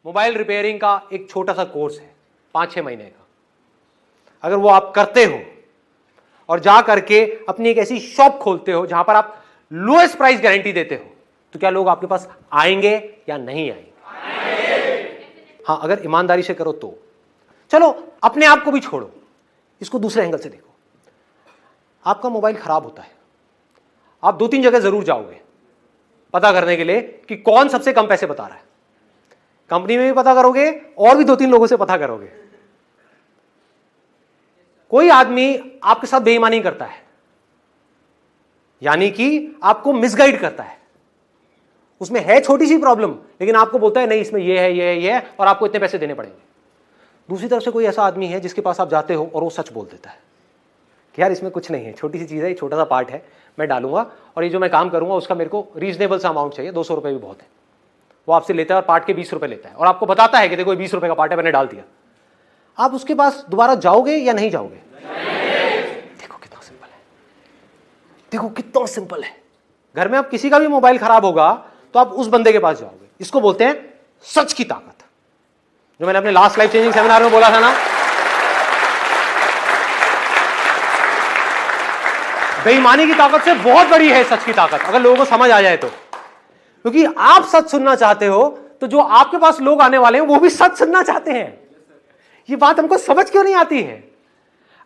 Mobile repairing का एक छोटा सा कोर्स है 5-6 महीने का। अगर वो आप करते हो और जा करके अपनी एक ऐसी शॉप खोलते हो जहां पर आप लोएस्ट प्राइस गारंटी देते हो, तो क्या लोग आपके पास आएंगे या नहीं आएंगे? हाँ, अगर ईमानदारी से करो तो। चलो अपने आप को भी छोड़ो, इसको दूसरे एंगल से देखो। आपका मोबाइल खराब होता है, आप 2-3 जगह जरूर जाओगे पता करने के लिए कि कौन सबसे कम पैसे बता रहा है। कंपनी में भी पता करोगे और भी 2-3 लोगों से पता करोगे। कोई आदमी आपके साथ बेईमानी करता है, यानी कि आपको मिसगाइड करता है। उसमें है छोटी सी प्रॉब्लम, लेकिन आपको बोलता है नहीं इसमें ये है, ये है, ये है, और आपको इतने पैसे देने पड़ेंगे। दूसरी तरफ से कोई ऐसा आदमी है जिसके पास आप जाते हो और वो सच बोल देता है कि यार इसमें कुछ नहीं है, छोटी सी चीज़ है, छोटा सा पार्ट है, मैं डालूंगा और ये जो मैं काम करूंगा उसका मेरे को रीजनेबल सा अमाउंट चाहिए, 200 रुपये भी बहुत है। वो आपसे लेता है और पार्ट के 20 रुपये लेता है और आपको बताता है कि देखो 20 रुपये का पार्ट है, मैंने डाल दिया। आप उसके पास दोबारा जाओगे या नहीं जाओगे? देखो कितना सिंपल है, देखो कितना सिंपल है। घर में आप किसी का भी मोबाइल खराब होगा तो आप उस बंदे के पास जाओगे। इसको बोलते हैं सच की ताकत, जो मैंने अपने लास्ट लाइफ चेंजिंग सेमिनार में बोला था ना। बेईमानी की ताकत से बहुत बड़ी है सच की ताकत, अगर लोगों को समझ आ जाए तो। क्योंकि आप सच सुनना चाहते हो तो जो आपके पास लोग आने वाले हैं वो भी सच सुनना चाहते हैं। ये बात हमको समझ क्यों नहीं आती है?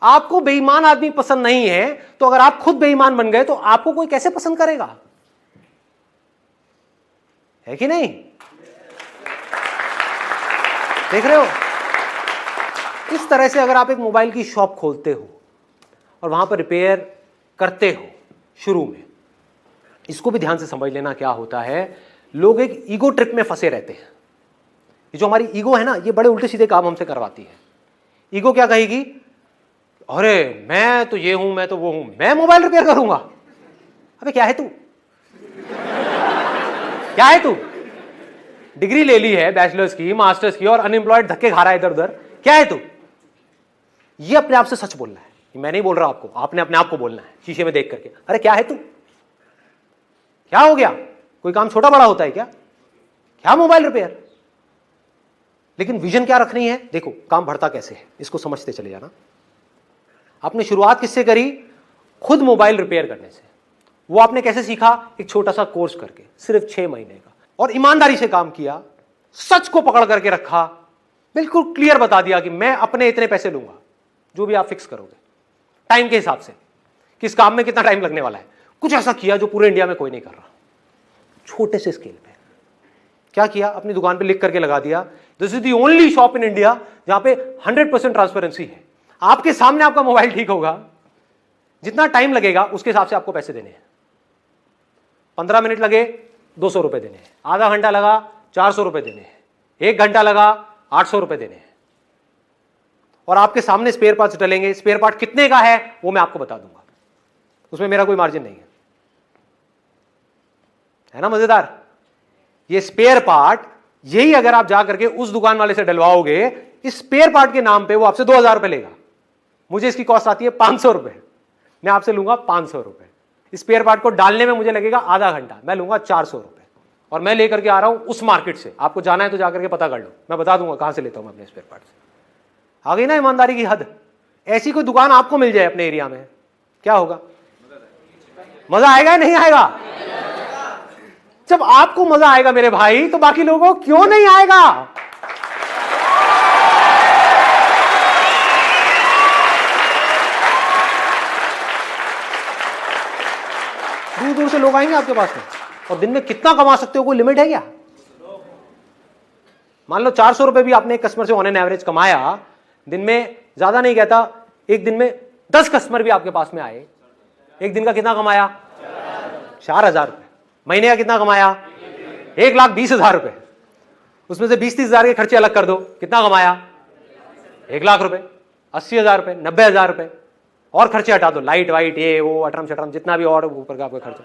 आपको बेईमान आदमी पसंद नहीं है, तो अगर आप खुद बेईमान बन गए तो आपको कोई कैसे पसंद करेगा? है कि नहीं? देख रहे हो? इस तरह से अगर आप एक मोबाइल की शॉप खोलते हो और वहां पर रिपेयर करते हो शुरू में, इसको भी ध्यान से समझ लेना क्या होता है। लोग एक ईगो ट्रिप में फंसे रहते हैं। ये जो हमारी ईगो है ना, ये बड़े उल्टे सीधे काम हमसे करवाती है। ईगो क्या कहेगी? अरे मैं तो ये हूं, मैं तो वो हूं, मैं मोबाइल रिपेयर करूंगा। अबे क्या है तू? क्या है तू? डिग्री ले ली है, बैचलर्स की, मास्टर्स की, और अनएम्प्लॉयड धक्के खा रहा है इधर उधर। क्या है तू? ये अपने आप से सच बोलना है। मैं नहीं बोल रहा आपको, आपने अपने आप को बोलना है शीशे में देख करके। अरे क्या है तू? क्या हो गया? कोई काम छोटा बड़ा होता है क्या? क्या मोबाइल रिपेयर? लेकिन विजन क्या रखनी है? देखो काम बढ़ता कैसे है, इसको समझते चले जाना। आपने शुरुआत किससे करी? खुद मोबाइल रिपेयर करने से। वो आपने कैसे सीखा? एक छोटा सा कोर्स करके, सिर्फ 6 महीने का, और ईमानदारी से काम किया, सच को पकड़ करके रखा, बिल्कुल क्लियर बता दिया कि मैं अपने इतने पैसे लूंगा, जो भी आप फिक्स करोगे टाइम के हिसाब से, किस काम में कितना टाइम लगने वाला है। कुछ ऐसा किया जो पूरे इंडिया में कोई नहीं कर रहा, छोटे से स्केल पे। क्या किया? अपनी दुकान पे लिख करके लगा दिया, this is the only shop in India जहां पे 100% ट्रांसपेरेंसी है। आपके सामने आपका मोबाइल ठीक होगा, जितना टाइम लगेगा उसके हिसाब से आपको पैसे देने हैं। 15 मिनट लगे 200 रुपए देने हैं, आधा घंटा लगा 400 रुपए देने हैं, 1 घंटा लगा 800 रुपए देने हैं। और आपके सामने स्पेयर पार्ट्स डलेंगे। स्पेयर पार्ट कितने का है वो मैं आपको बता दूंगा, उसमें मेरा कोई मार्जिन नहीं है ना? मजेदार। ये स्पेयर पार्ट, यही अगर आप जा करके उस दुकान वाले से डलवाओगे, इस स्पेयर पार्ट के नाम पे वो आपसे 2000 रुपए लेगा। मुझे इसकी कॉस्ट आती है 500 रुपए, मैं आपसे लूंगा 500 रुपए। स्पेयर पार्ट को डालने में मुझे लगेगा आधा घंटा, मैं लूंगा 400 रुपए, और मैं लेकर के आ रहा हूं उस मार्केट से। आपको जाना है तो जाकर के पता कर लो, मैं बता दूंगा कहां से लेता हूं मैं अपने स्पेयर पार्ट से। आ गई ना ईमानदारी की हद? ऐसी कोई दुकान आपको मिल जाए अपने एरिया में, क्या होगा? मजा आएगा या नहीं आएगा? जब आपको मजा आएगा मेरे भाई, तो बाकी लोगों को क्यों नहीं आएगा? दूर दूर से लोग आएंगे आपके पास में, और दिन में कितना कमा सकते हो कोई लिमिट है क्या? मान लो 400 रुपए भी आपने एक कस्टमर से ऑन एन एवरेज कमाया, दिन में, ज्यादा नहीं कहता, एक दिन में 10 कस्टमर भी आपके पास में आए, एक दिन का कितना कमाया? 4000 रुपए। महीने का कितना कमाया? 1,20,000 रुपए। उसमें से 20-30 हजार के खर्चे अलग कर दो, कितना कमाया? 1 लाख रुपए। 80,000 रुपए, 90,000 रुपए, और खर्चे हटा दो, लाइट वाइट ये वो अटरम शटरम जितना भी और ऊपर का आपका खर्चा,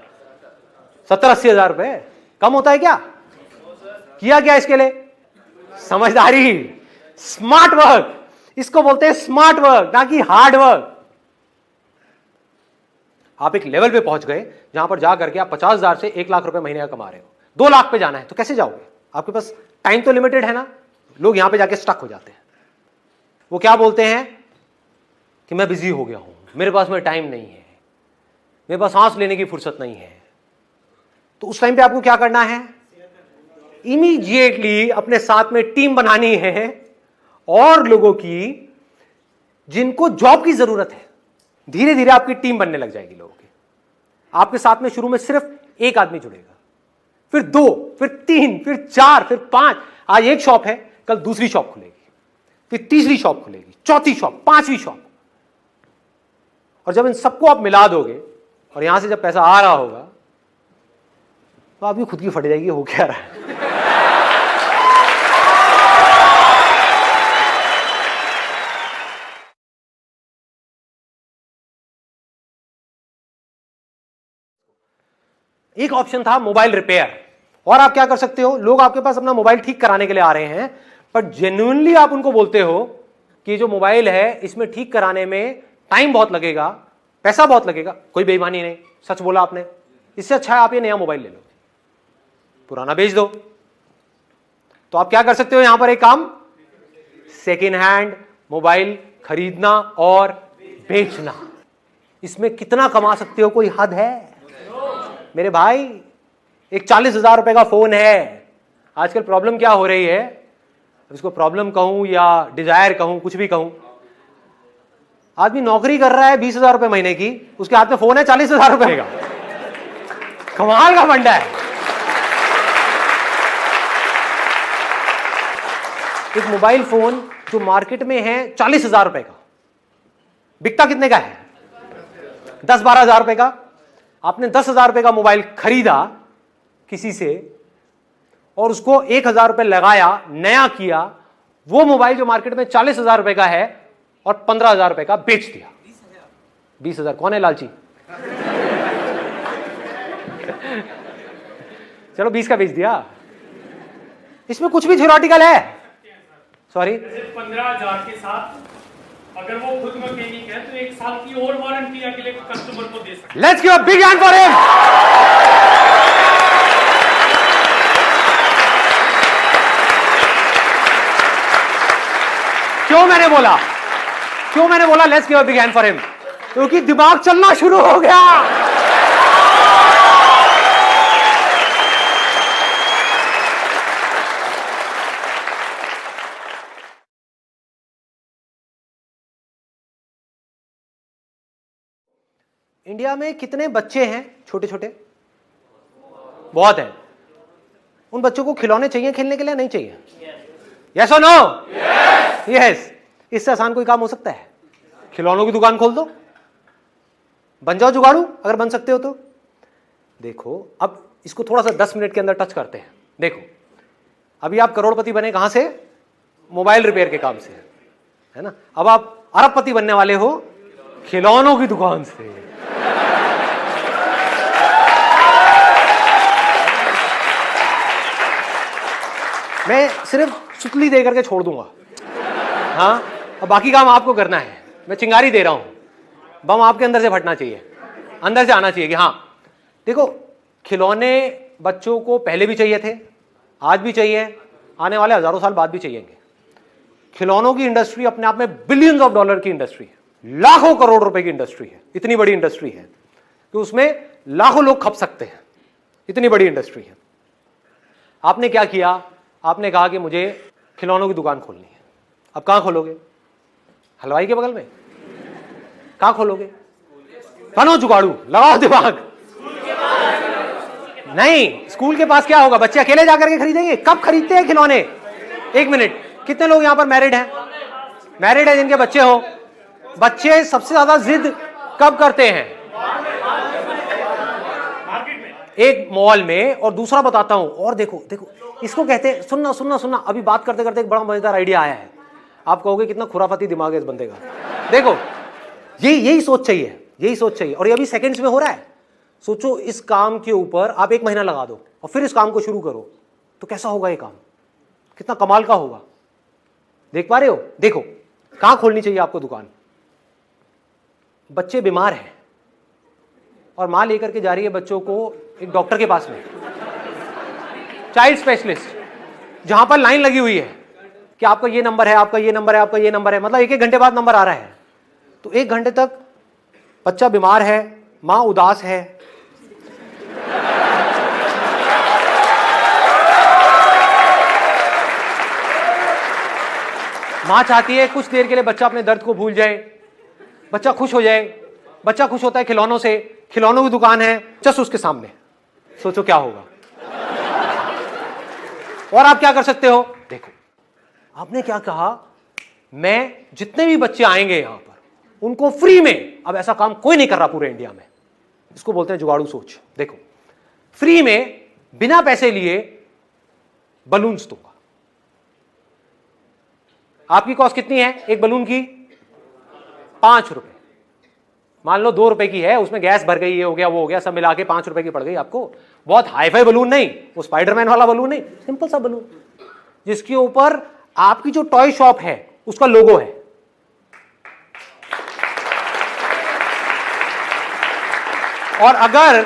70-80 हजार रुपए। कम होता है क्या? किया क्या इसके लिए? समझदारी, स्मार्ट वर्क। इसको बोलते हैं स्मार्ट वर्क, ना कि हार्ड वर्क। आप एक लेवल पे पहुंच गए जहां पर जाकर के आप 50,000 से 1 लाख रुपए महीने का कमा रहे हो, 2 लाख पे जाना है तो कैसे जाओगे? आपके पास टाइम तो लिमिटेड है ना, लोग यहां पे जाके स्टक हो जाते हैं। वो क्या बोलते हैं कि मैं बिजी हो गया हूं, मेरे पास में टाइम नहीं है, मेरे पास सांस लेने की फुर्सत नहीं है। तो उस टाइम पे आपको क्या करना है? इमीडिएटली अपने साथ में टीम बनानी है और लोगों की जिनको जॉब की जरूरत है। धीरे धीरे आपकी टीम बनने लग जाएगी लोगों की। आपके साथ में शुरू में सिर्फ एक आदमी जुड़ेगा, फिर 2, फिर 3, फिर 4, फिर 5। आज एक शॉप है, कल दूसरी शॉप खुलेगी, फिर तीसरी शॉप खुलेगी, चौथी शॉप, 5वीं शॉप। और जब इन सबको आप मिला दोगे और यहां से जब पैसा आ रहा होगा तो आपकी खुद की फट जाएगी, हो क्या रहा है। एक ऑप्शन था मोबाइल रिपेयर। और आप क्या कर सकते हो, लोग आपके पास अपना मोबाइल ठीक कराने के लिए आ रहे हैं, पर जेन्युइनली आप उनको बोलते हो कि जो मोबाइल है इसमें ठीक कराने में टाइम बहुत लगेगा, पैसा बहुत लगेगा। कोई बेईमानी नहीं, सच बोला आपने। इससे अच्छा है आप ये नया मोबाइल ले लो, पुराना बेच दो। तो आप क्या कर सकते हो यहां पर एक काम, सेकेंड हैंड मोबाइल खरीदना और बेचना। इसमें कितना कमा सकते हो, कोई हद है मेरे भाई? एक 40,000 रुपए का फोन है। आजकल प्रॉब्लम क्या हो रही है, इसको प्रॉब्लम कहूं या डिजायर कहूं, कुछ भी कहूं, आदमी नौकरी कर रहा है 20,000 रुपए महीने की, उसके हाथ में फोन है 40,000 रुपए का। कमाल का फंडा है। एक मोबाइल फोन जो मार्केट में है 40,000 रुपए का, बिकता कितने का है? 10-12 हजार रुपए का। आपने 10,000 रुपए का मोबाइल खरीदा किसी से और उसको 1,000 रुपए लगाया, नया किया, वो मोबाइल जो मार्केट में 40,000 रुपए का है और 15,000 रुपए का बेच दिया। 20,000 कौन है लालची? चलो 20 का बेच दिया। इसमें कुछ भी थ्योरेटिकल है। सॉरी, 15,000 के साथ अगर वो खुद मैकेनिक है तो 1 साल की और वारंटी अगले कस्टमर को दे सकते हैं। Let's give a big hand for him. क्यों मैंने बोला let's give a big hand for him? क्योंकि दिमाग चलना शुरू हो गया। इंडिया में कितने बच्चे हैं छोटे छोटे? बहुत हैं। उन बच्चों को खिलौने चाहिए खेलने के लिए, नहीं चाहिए? यस और नो? यस। इससे आसान कोई काम हो सकता है? खिलौनों की दुकान खोल दो, बन जाओ जुगाड़ू, अगर बन सकते हो तो। देखो अब इसको थोड़ा सा 10 मिनट के अंदर टच करते हैं। देखो अभी आप करोड़पति बने कहां से? मोबाइल रिपेयर के काम से, है ना? अब आप अरबपति बनने वाले हो खिलौनों की दुकान से। मैं सिर्फ सुतली दे करके छोड़ दूंगा, हाँ, अब बाकी काम आपको करना है। मैं चिंगारी दे रहा हूं, बम आपके अंदर से फटना चाहिए, अंदर से आना चाहिए कि हाँ। देखो खिलौने बच्चों को पहले भी चाहिए थे, आज भी चाहिए, आने वाले हजारों साल बाद भी चाहिएंगे। खिलौनों की इंडस्ट्री अपने आप में बिलियंस ऑफ डॉलर की इंडस्ट्री है, लाखों करोड़ रुपए की इंडस्ट्री है। इतनी बड़ी इंडस्ट्री है कि उसमें लाखों लोग खप सकते हैं, इतनी बड़ी इंडस्ट्री है। आपने क्या किया? आपने कहा कि मुझे खिलौनों की दुकान खोलनी है। अब कहां खोलोगे? हलवाई के बगल में? कहां खोलोगे? बनो जुगाड़ू, लगाओ दिमाग। नहीं, स्कूल के पास क्या होगा? बच्चे अकेले जाकर के खरीदेंगे? कब खरीदते हैं खिलौने? 1 मिनट, कितने लोग यहां पर मैरिड हैं? मैरिड है जिनके बच्चे हो? बच्चे सबसे ज्यादा जिद कब करते हैं? एक मॉल में। और दूसरा बताता हूं, और देखो देखो इसको कहते हैं, सुनना सुनना सुनना, अभी बात करते करते एक बड़ा मजेदार आइडिया आया है। आप कहोगे कितना खुराफाती दिमाग है इस बंदे का। देखो यही सोच चाहिए, यही सोच चाहिए, और ये अभी सेकंड्स में हो रहा है। सोचो इस काम के ऊपर आप 1 महीना लगा दो और फिर इस काम को शुरू करो तो कैसा होगा ये काम, कितना कमाल का होगा। देख पा रहे हो? देखो कहां खोलनी चाहिए आपको दुकान? बच्चे बीमार हैं और मां लेकर के जा रही है बच्चों को एक डॉक्टर के पास में, चाइल्ड स्पेशलिस्ट, जहां पर लाइन लगी हुई है, कि आपका ये नंबर है, आपका ये नंबर है, आपका ये नंबर है, मतलब 1-1 घंटे बाद नंबर आ रहा है। तो 1 घंटे तक बच्चा बीमार है, मां उदास है, मां चाहती है कुछ देर के लिए बच्चा अपने दर्द को भूल जाए, बच्चा खुश हो जाए। बच्चा खुश होता है खिलौनों से, खिलौनों की दुकान है जस्ट उसके सामने, सोचो क्या होगा। और आप क्या कर सकते हो, देखो आपने क्या कहा, मैं जितने भी बच्चे आएंगे यहां पर उनको फ्री में, अब ऐसा काम कोई नहीं कर रहा पूरे इंडिया में, इसको बोलते हैं जुगाड़ू सोच। देखो फ्री में बिना पैसे लिए बलून्स दूंगा। आपकी कॉस्ट कितनी है एक बलून की? 5 रुपए। मान लो 2 रुपए की है, उसमें गैस भर गई, ये हो गया वो हो गया, सब मिला के 5 रुपए की पड़ गई आपको। बहुत हाईफाई बलून नहीं, वो स्पाइडरमैन वाला बलून नहीं, सिंपल सा बलून जिसके ऊपर आपकी जो टॉय शॉप है उसका लोगो है। और अगर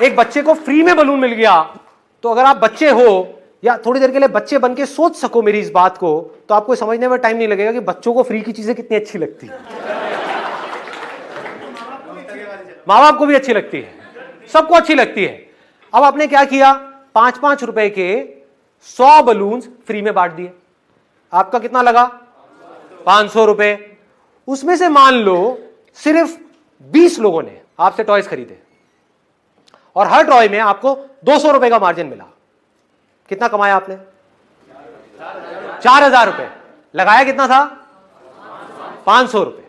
एक बच्चे को फ्री में बलून मिल गया तो अगर आप बच्चे हो या थोड़ी देर के लिए बच्चे बन के सोच सको मेरी इस बात को, तो आपको समझने में टाइम नहीं लगेगा कि बच्चों को फ्री की चीजें कितनी अच्छी लगती है। माँ बाप को भी अच्छी लगती है, सबको अच्छी लगती है। अब आपने क्या किया, 5-5 रुपए के 100 बलून्स फ्री में बांट दिए। आपका कितना लगा? 500 रुपए। उसमें से मान लो सिर्फ 20 लोगों ने आपसे टॉयज खरीदे और हर टॉय में आपको 200 रुपए का मार्जिन मिला। कितना कमाया आपने? 4000 रुपए। लगाया कितना था? 500 रुपए।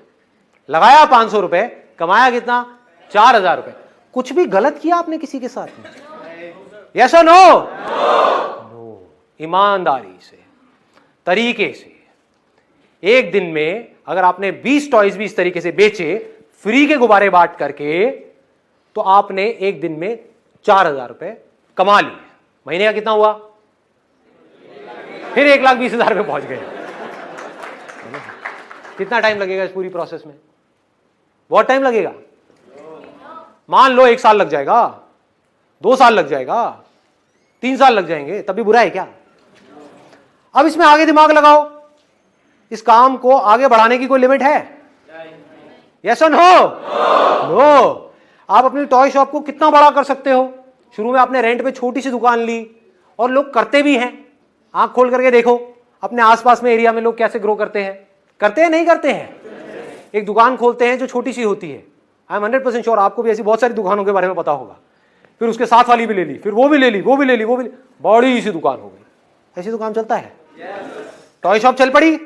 लगाया 500 रुपए, कमाया कितना? 4000 रुपए। कुछ भी गलत किया आपने किसी के साथ में? यस और नो? नो। ईमानदारी से, तरीके से, एक दिन में अगर आपने 20 टॉयज भी इस तरीके से बेचे फ्री के गुब्बारे बांट करके, तो आपने एक दिन में 4000 रुपए कमा लिए। महीने का कितना हुआ? फिर 1,20,000 पे पहुंच गए। कितना टाइम लगेगा इस पूरी प्रोसेस में? बहुत टाइम लगेगा। मान लो 1 साल लग जाएगा, 2 साल लग जाएगा, 3 साल लग जाएंगे, तब भी बुरा है क्या? अब इसमें आगे दिमाग लगाओ, इस काम को आगे बढ़ाने की कोई लिमिट है? यस और नो? नो। आप अपनी टॉय शॉप को कितना बड़ा कर सकते हो? शुरू में आपने रेंट पे छोटी सी दुकान ली, और लोग करते भी हैं। आंख खोल करके देखो अपने आसपास में एरिया में लोग कैसे ग्रो करते हैं। करते हैं नहीं करते हैं? एक दुकान खोलते हैं जो छोटी सी होती है। आई एम 100% श्योर आपको भी ऐसी बहुत सारी दुकानों के बारे में पता होगा। फिर उसके साथ वाली भी ले ली, फिर वो भी ले ली, वो भी ले ली, वो भी बड़ी सी दुकान हो गई। ऐसी दुकान चलता है? टॉय शॉप चल पड़ी,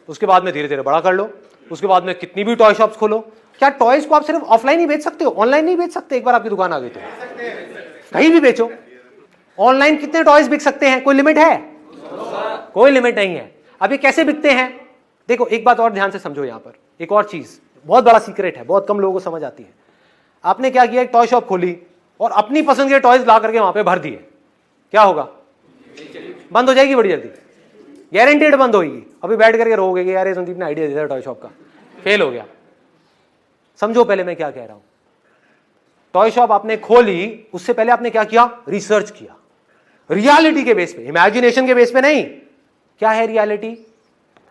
उसके बाद में धीरे धीरे बड़ा कर लो, उसके बाद में कितनी भी टॉय शॉप्स खोलो। क्या टॉयज को आप सिर्फ ऑफलाइन ही बेच सकते हो? ऑनलाइन नहीं बेच सकते? एक बार आपकी दुकान आ गई तो कहीं भी बेचो। ऑनलाइन कितने टॉयज बिक सकते हैं? कोई लिमिट है? कोई लिमिट नहीं है। अब ये कैसे बिकते हैं? देखो एक बात और ध्यान से समझो, यहां पर एक और चीज बहुत बड़ा सीक्रेट है, बहुत कम लोगों को समझ आती है। आपने क्या किया, एक टॉय शॉप खोली और अपनी पसंद के टॉयज ला करके वहां पे भर दिए, क्या होगा? बंद हो जाएगी बड़ी जल्दी, गारंटेड बंद होगी। अभी बैठ करके रहोगे कि यार ये संदीप ने आइडिया दिया टॉय शॉप का, फेल हो गया। समझो पहले मैं क्या कह रहा हूं। टॉय शॉप आपने खोली, उससे पहले आपने क्या किया? रिसर्च किया, रियलिटी के बेस पे, इमेजिनेशन के बेस पे नहीं। क्या है रियलिटी?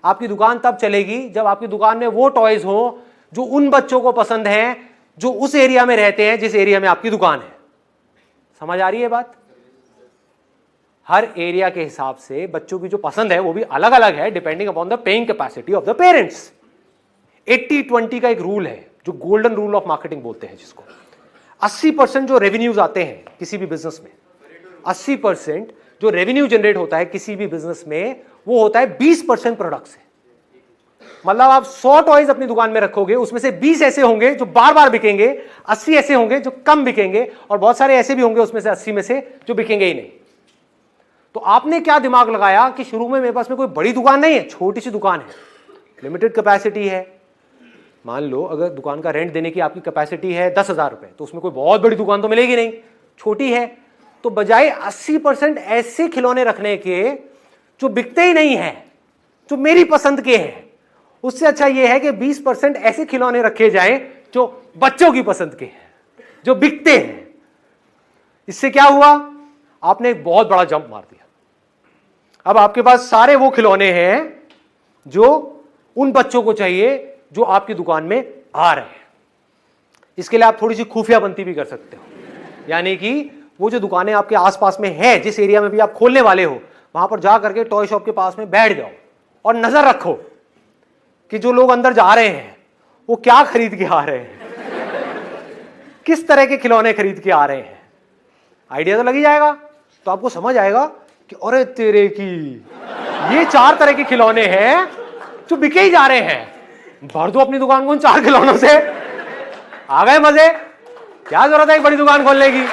आपकी दुकान तब चलेगी जब आपकी दुकान में वो टॉयज हो जो उन बच्चों को पसंद हैं जो उस एरिया में रहते हैं जिस एरिया में आपकी दुकान है। समझ आ रही है बात? हर एरिया के हिसाब से बच्चों की जो पसंद है वो भी अलग अलग है, depending upon the paying capacity of the parents. 80-20 का एक रूल है जो गोल्डन रूल ऑफ मार्केटिंग बोलते हैं, जिसको 80% जो रेवेन्यूज आते हैं किसी भी बिजनेस में, 80% जो रेवेन्यू जनरेट होता है किसी भी बिजनेस में, वो होता है 20% प्रोडक्ट से। मतलब आप 100 टॉयज अपनी दुकान में रखोगे, उसमें से 20 ऐसे होंगे जो बार बार बिकेंगे, 80 ऐसे होंगे जो कम बिकेंगे, और बहुत सारे ऐसे भी होंगे उसमें से 80 में से जो बिकेंगे ही नहीं। तो आपने क्या दिमाग लगाया कि शुरू में मेरे पास में कोई बड़ी दुकान नहीं है, छोटी सी दुकान है, लिमिटेड कैपेसिटी है। मान लो अगर दुकान का रेंट देने की आपकी कैपेसिटी है 10,000 रुपए, तो उसमें कोई बहुत बड़ी दुकान तो मिलेगी नहीं, छोटी है। तो बजाय 80% ऐसे खिलौने रखने के जो बिकते ही नहीं है, जो मेरी पसंद के हैं, उससे अच्छा यह है कि 20% ऐसे खिलौने रखे जाएं जो बच्चों की पसंद के हैं, जो बिकते हैं। इससे क्या हुआ? आपने एक बहुत बड़ा जंप मार दिया। अब आपके पास सारे वो खिलौने हैं जो उन बच्चों को चाहिए जो आपकी दुकान में आ रहे हैं। इसके लिए आप थोड़ी सी खुफिया बनती भी कर सकते हो, यानी कि वो जो दुकानें आपके आसपास में है, जिस एरिया में भी आप खोलने वाले हो, वहां पर जा करके टॉय शॉप के पास में बैठ जाओ और नजर रखो कि जो लोग अंदर जा रहे हैं वो क्या खरीद के आ रहे हैं, किस तरह के खिलौने खरीद के आ रहे हैं। आइडिया तो लग ही जाएगा, तो आपको समझ आएगा कि अरे तेरे की ये 4 तरह के खिलौने हैं जो बिके ही जा रहे हैं, भर दो अपनी दुकान को उन 4 खिलौनों से। आ गए मजे, क्या जरूरत है एक बड़ी दुकान खोलने की।